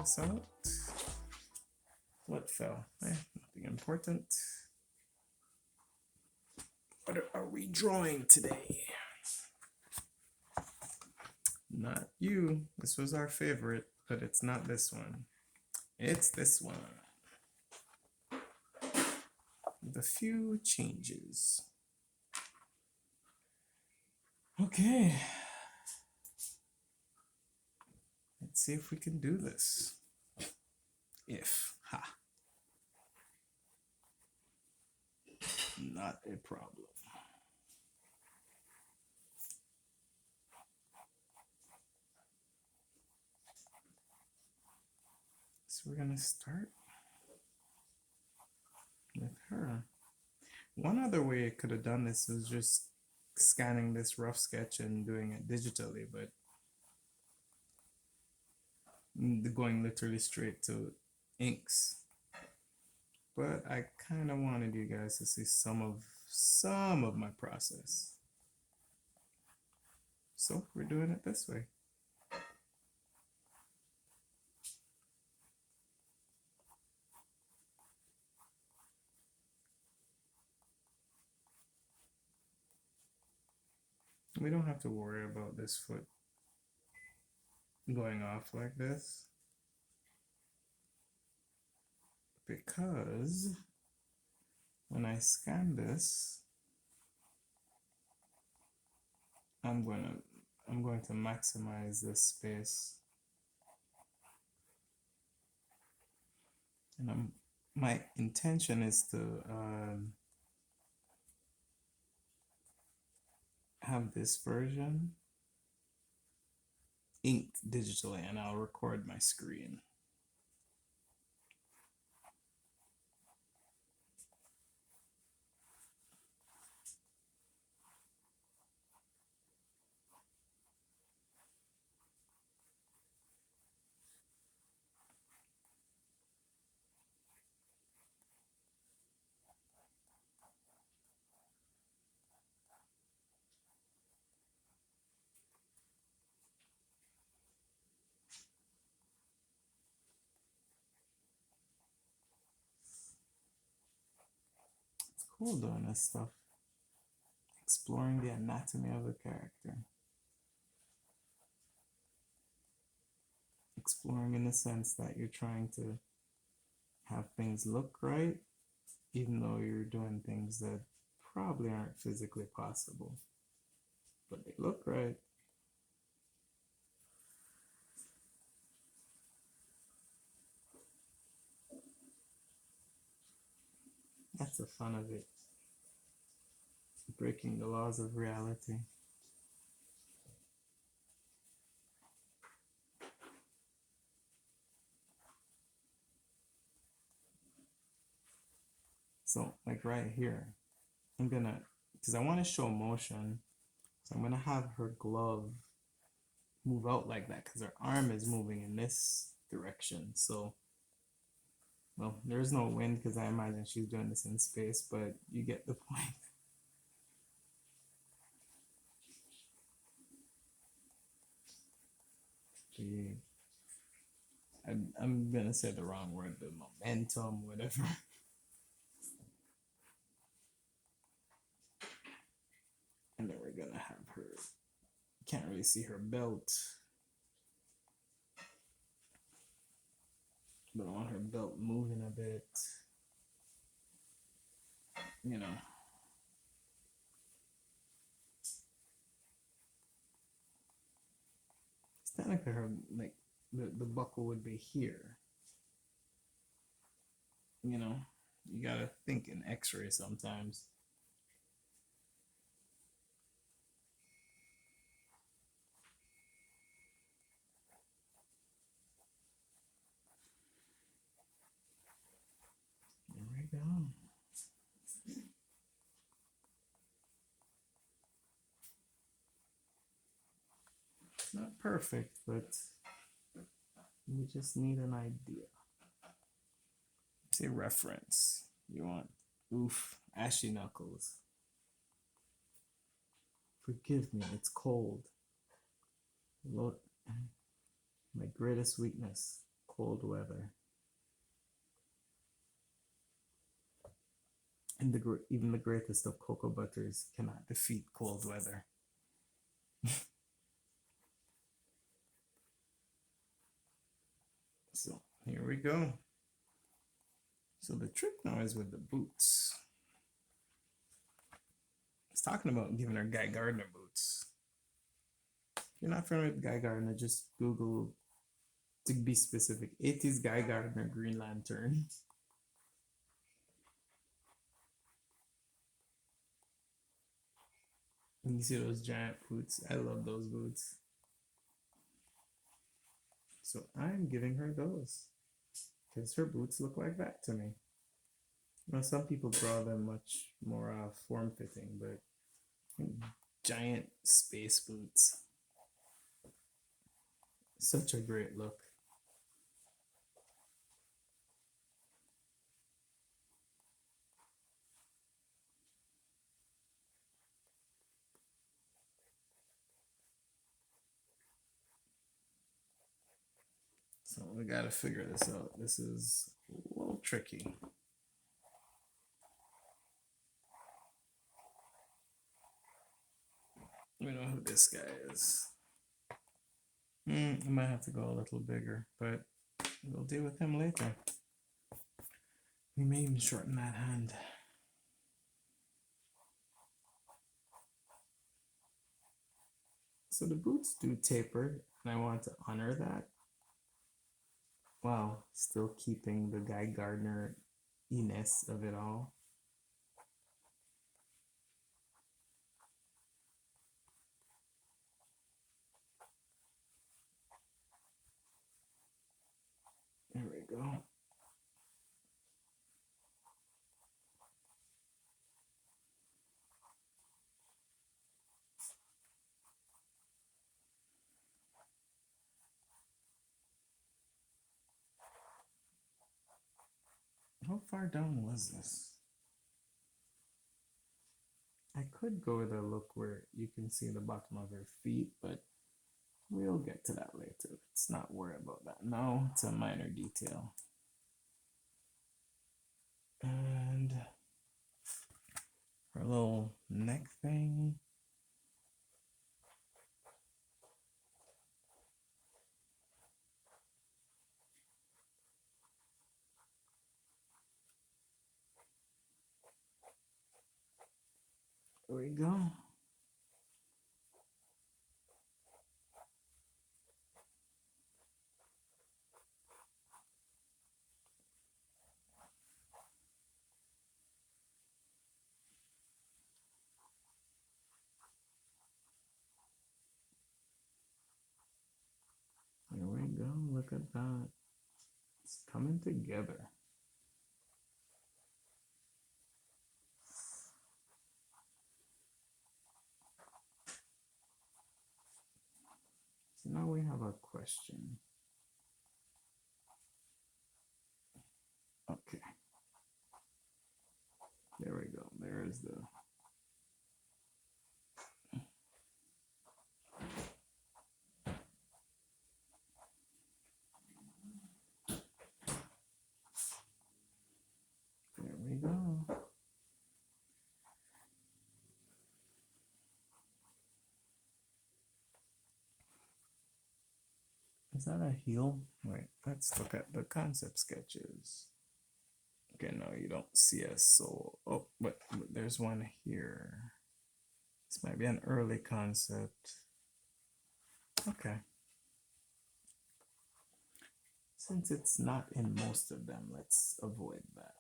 this out. What fell? Nothing important. What are we drawing today? Not you. This was our favorite, but it's not this one. It's this one. With a few changes. Okay. Let's see if we can do this. Not a problem. So we're gonna start with her. One other way I could have done this was just scanning this rough sketch and doing it digitally, but going literally straight to inks. But I kind of wanted you guys to see some of my process. So we're doing it this way. We don't have to worry about this foot going off like this, because when I scan this, I'm going to maximize this space, and my intention is to have this version inked digitally, and I'll record my screen. Cool doing this stuff, exploring the anatomy of the character, exploring in the sense that you're trying to have things look right, even though you're doing things that probably aren't physically possible, but they look right. That's the fun of it. Breaking the laws of reality. So like right here, I'm gonna, because I want to show motion, so I'm gonna have her glove move out like that, because her arm is moving in this direction. So, well, there's no wind because I imagine she's doing this in space, but you get the point. I'm gonna say the wrong word, the momentum, whatever. And then we're gonna have her, can't really see her belt, but I want her belt moving a bit, you know. It's technically her, like, the buckle would be here. You know, you gotta think in x-ray sometimes. There we go. It's not perfect, but we just need an idea. Say reference. You want, oof, ashy knuckles. Forgive me, it's cold. Lord, my greatest weakness, cold weather. And even the greatest of cocoa butters cannot defeat cold weather. So here we go. So the trick now is with the boots. I was talking about giving her Guy Gardner boots. If you're not familiar with Guy Gardner, just Google, to be specific, 80s Guy Gardner Green Lantern. And you see those giant boots? I love those boots. So I'm giving her those because her boots look like that to me. Now, some people draw them much more form-fitting, but giant space boots. Such a great look. So we gotta figure this out. This is a little tricky. We know who this guy is. I might have to go a little bigger, but we'll deal with him later. We may even shorten that hand. So the boots do taper, and I want to honor that while still keeping the Guy Gardner-iness of it all. There we go. How far down was this? I could go with a look where you can see the bottom of her feet, but we'll get to that later. Let's not worry about that now. It's a minor detail. And her little neck thing. There we go. There we go. Look at that. It's coming together. So now we have a question. Okay. There we go. There is the... There we go. Is that a heel? Wait, let's look at the concept sketches. Okay, no, you don't see a sole. Oh, but there's one here. This might be an early concept. Okay. Since it's not in most of them, let's avoid that.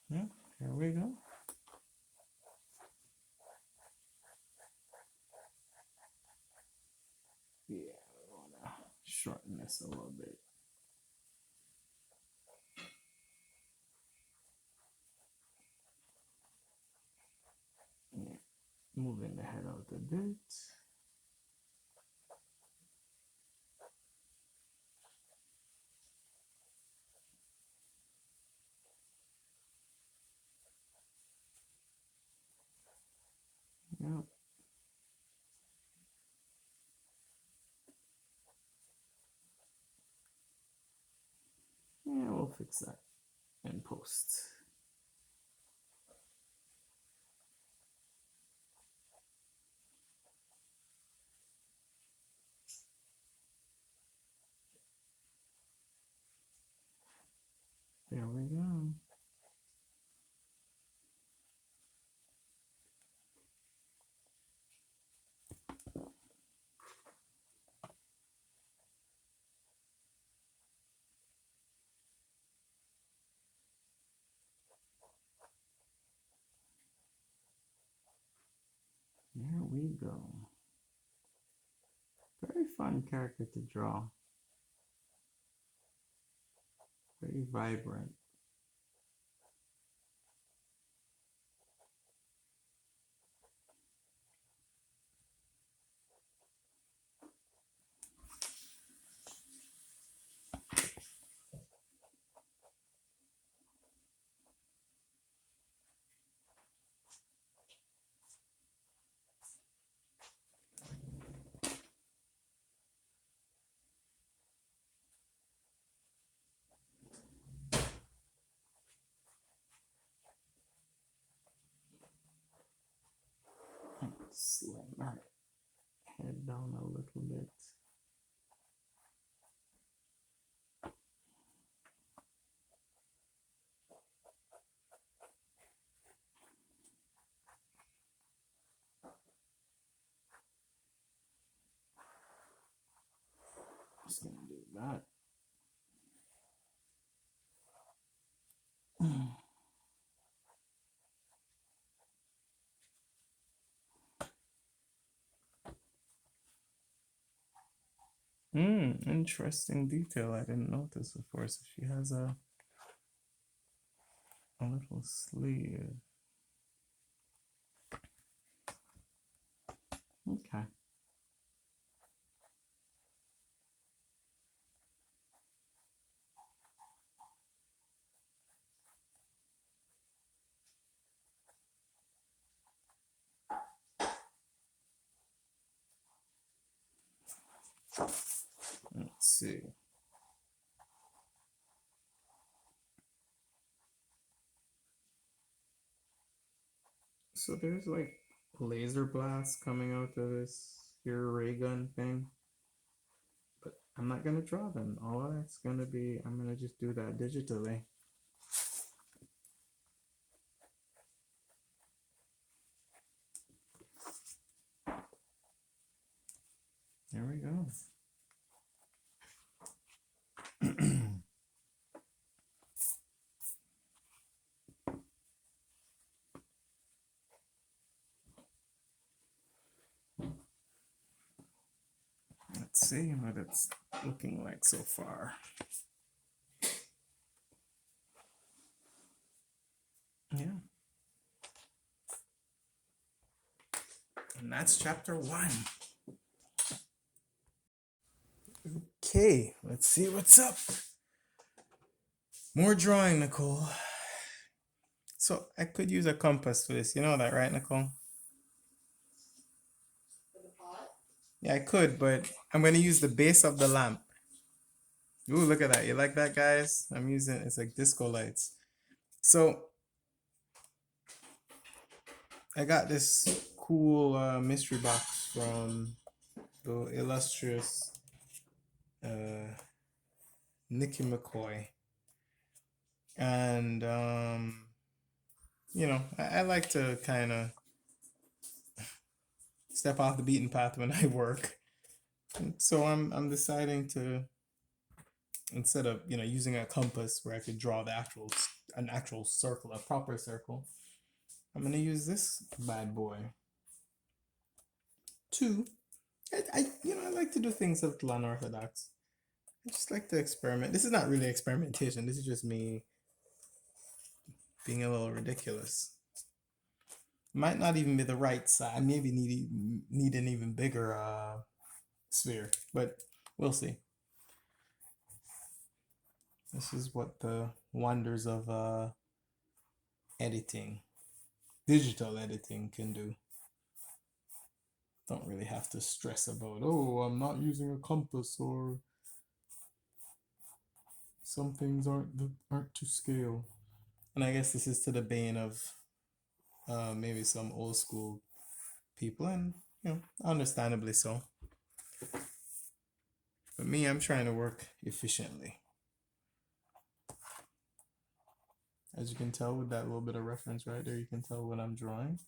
Yeah, here we go. Yeah, we want to shorten this a little bit. Yeah, moving the head out a bit. Yep. we'll fix that in post. There we go. There we go. Very fun character to draw. Very vibrant. Slim that head down a little bit. Just gonna do that. Interesting detail I didn't notice before. So she has a little sleeve. Okay. Let's see. So there's like laser blasts coming out of this here ray gun thing. But I'm not gonna draw them. All that's gonna be, I'm gonna just do that digitally. There we go. Let's see what it's looking like so far. Yeah. And that's chapter 1. Okay, let's see what's up. More drawing, Nicole. So I could use a compass for this. You know that, right, Nicole? For the pot? Yeah, I could, but I'm going to use the base of the lamp. Ooh, look at that. You like that, guys? I'm using, it's like disco lights. So I got this cool mystery box from the illustrious Nicki McCoy. And, you know, I like to kind of step off the beaten path when I work. And so I'm deciding to, instead of, you know, using a compass where I could draw an actual circle, a proper circle, I'm going to use this bad boy. 2. I like to do things a little unorthodox. I just like to experiment. This is not really experimentation. This is just me being a little ridiculous. Might not even be the right size. Maybe need an even bigger sphere, but we'll see. This is what the wonders of editing, digital editing can do. Don't really have to stress about, oh, I'm not using a compass or Some things aren't to scale. And I guess this is to the bane of maybe some old school people, and understandably so. But me, I'm trying to work efficiently. As you can tell with that little bit of reference right there, you can tell what I'm drawing.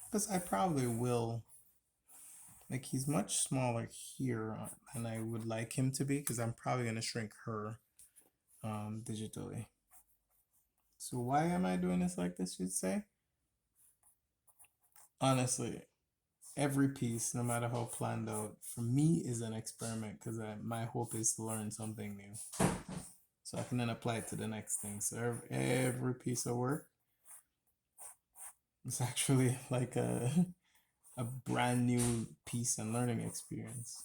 Because I probably will, like, he's much smaller here than I would like him to be, because I'm probably going to shrink her digitally. So why am I doing this like this, you'd say? Honestly, every piece, no matter how planned out, for me is an experiment, because my hope is to learn something new. So I can then apply it to the next thing. So every piece of work is actually like a brand new piece and learning experience.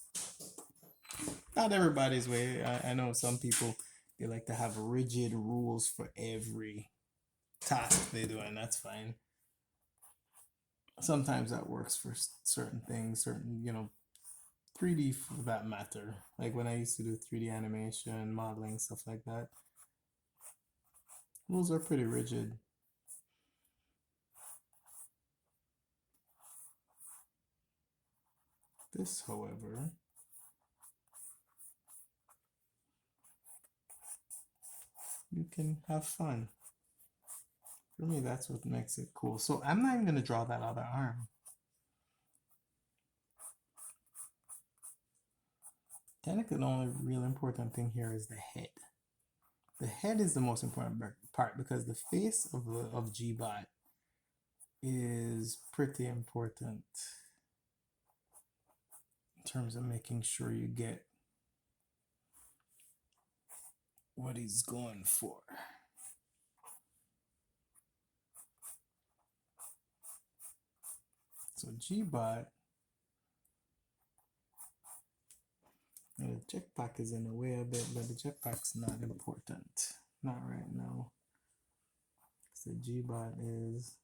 Not everybody's way. I know some people, they like to have rigid rules for every task they do, and that's fine. Sometimes that works for certain things, certain 3D for that matter. Like when I used to do 3D animation, modeling, stuff like that. Rules are pretty rigid. This, however, you can have fun. For me, that's what makes it cool. So I'm not even going to draw that other arm. Technically, the only real important thing here is the head. The head is the most important part, because the face of Gbot is pretty important in terms of making sure you get what he's going for. So Gbot, the jetpack is in the way a bit, but the jetpack's not important. Not right now. So Gbot is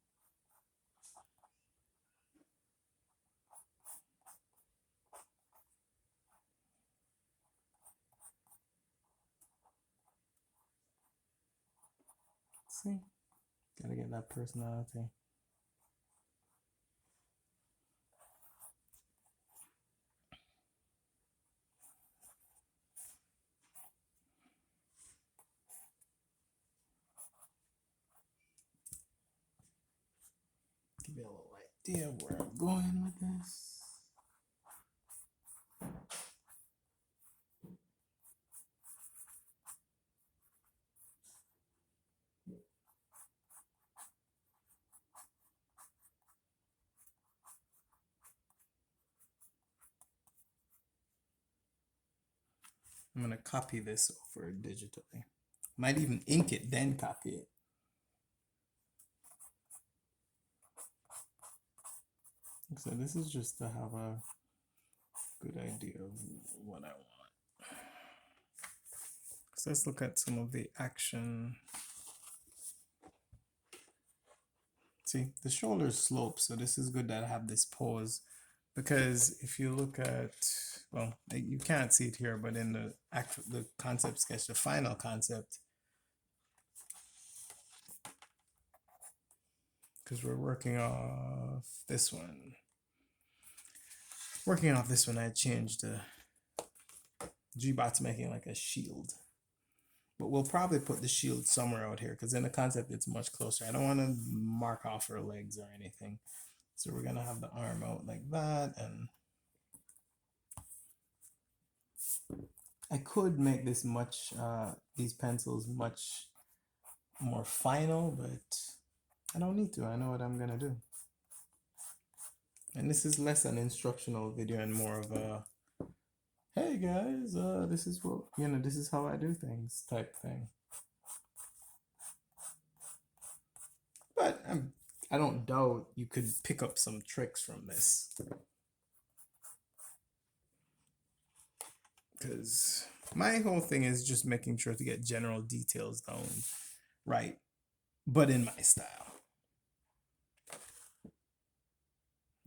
see, gotta get that personality. Give you a little idea where I'm going with this. I'm gonna copy this over digitally. Might even ink it, then copy it. So this is just to have a good idea of what I want. So let's look at some of the action. See, the shoulders slope, so this is good that I have this pose, because if you look at, well, you can't see it here, but in the concept sketch, the final concept, because we're working off this one. Working off this one, I changed the Gbot's making like a shield. But we'll probably put the shield somewhere out here, because in the concept it's much closer. I don't want to mark off her legs or anything. So we're gonna have the arm out like that, and I could make this these pencils much more final, but I don't need to. I know what I'm gonna do. And this is less an instructional video and more of a, hey guys, this is what, this is how I do things type thing. But I don't doubt you could pick up some tricks from this, because my whole thing is just making sure to get general details down right, but in my style.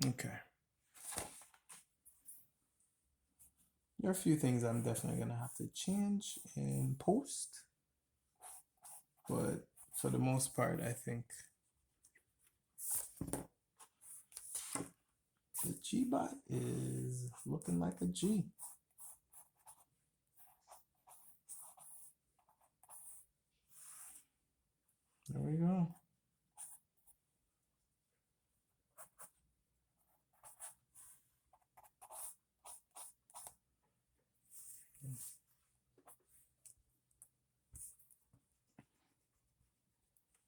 Okay. There are a few things I'm definitely gonna have to change in post, but for the most part, I think the G-Bot is looking like a G. There we go.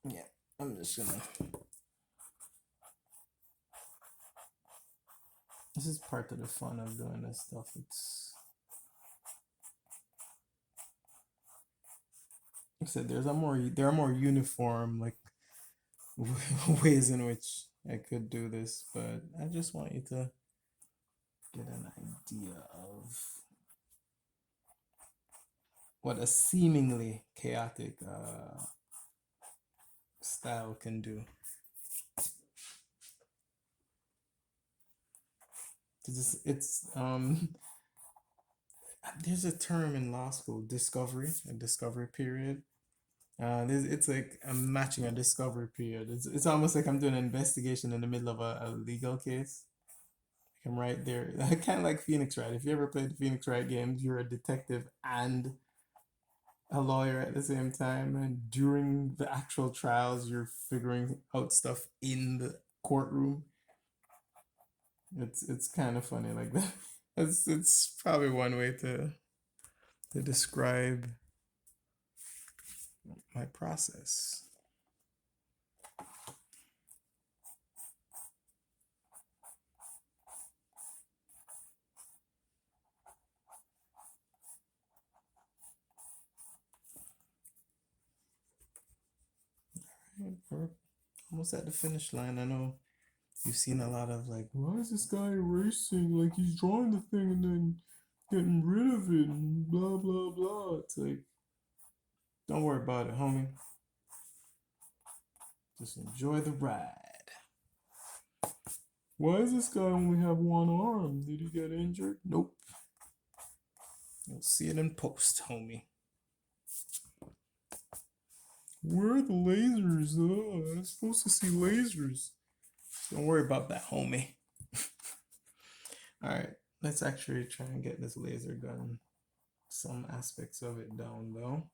Yeah, I'm just gonna. This is part of the fun of doing this stuff. It's, like I said, there are more uniform like ways in which I could do this, but I just want you to get an idea of what a seemingly chaotic style can do. It's there's a term in law school, discovery, a discovery period. It's like I'm matching a discovery period. It's almost like I'm doing an investigation in the middle of a legal case. I'm right there. Kind of like Phoenix Wright. If you ever played the Phoenix Wright games, you're a detective and a lawyer at the same time, and during the actual trials, you're figuring out stuff in the courtroom. It's kind of funny like that. It's probably one way to describe my process. We're almost at the finish line. I know you've seen a lot of like, why is this guy erasing? Like he's drawing the thing and then getting rid of it and blah blah blah. It's like, don't worry about it, homie. Just enjoy the ride. Why does this guy only have one arm? Did he get injured? Nope. You'll see it in post, homie. Where are the lasers? Oh, I'm supposed to see lasers. Don't worry about that, homie. All right, let's actually try and get this laser gun. Some aspects of it down though.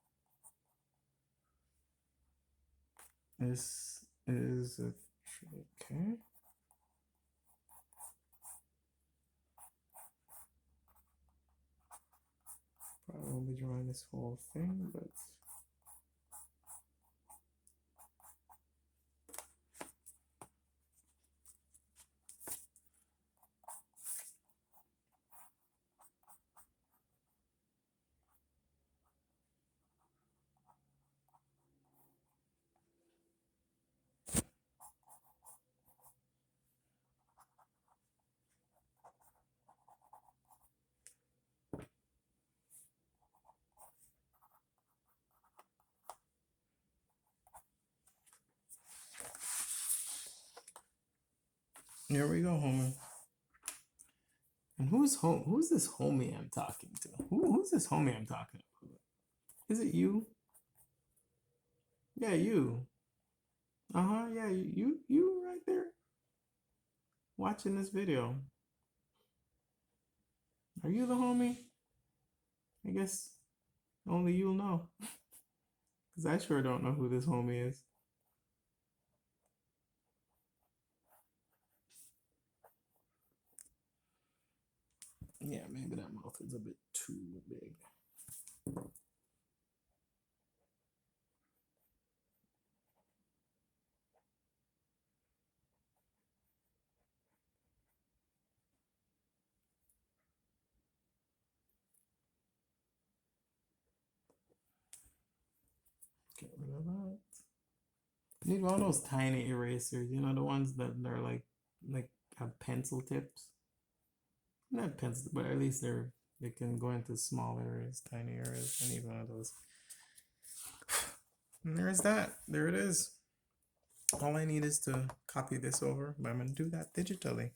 This is a okay. Probably won't be drawing this whole thing, but here we go, homie. And who's this homie I'm talking to? Who's this homie I'm talking to? Is it you? Yeah, you. Uh-huh, yeah, you right there watching this video. Are you the homie? I guess only you'll know. Because I sure don't know who this homie is. Yeah, maybe that mouth is a bit too big. Get rid of that. Need one of those tiny erasers, you know, the ones that are like have pencil tips. Not pencil, but at least they can go into small areas, tiny areas. I need one of those. And there's that. There it is. All I need is to copy this over, but I'm going to do that digitally.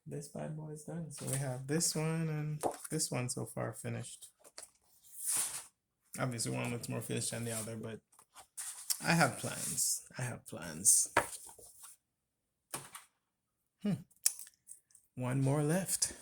This bad boy is done. So we have this one and this one so far finished. Obviously one looks more finished than the other, but I have plans. I have plans. One more left.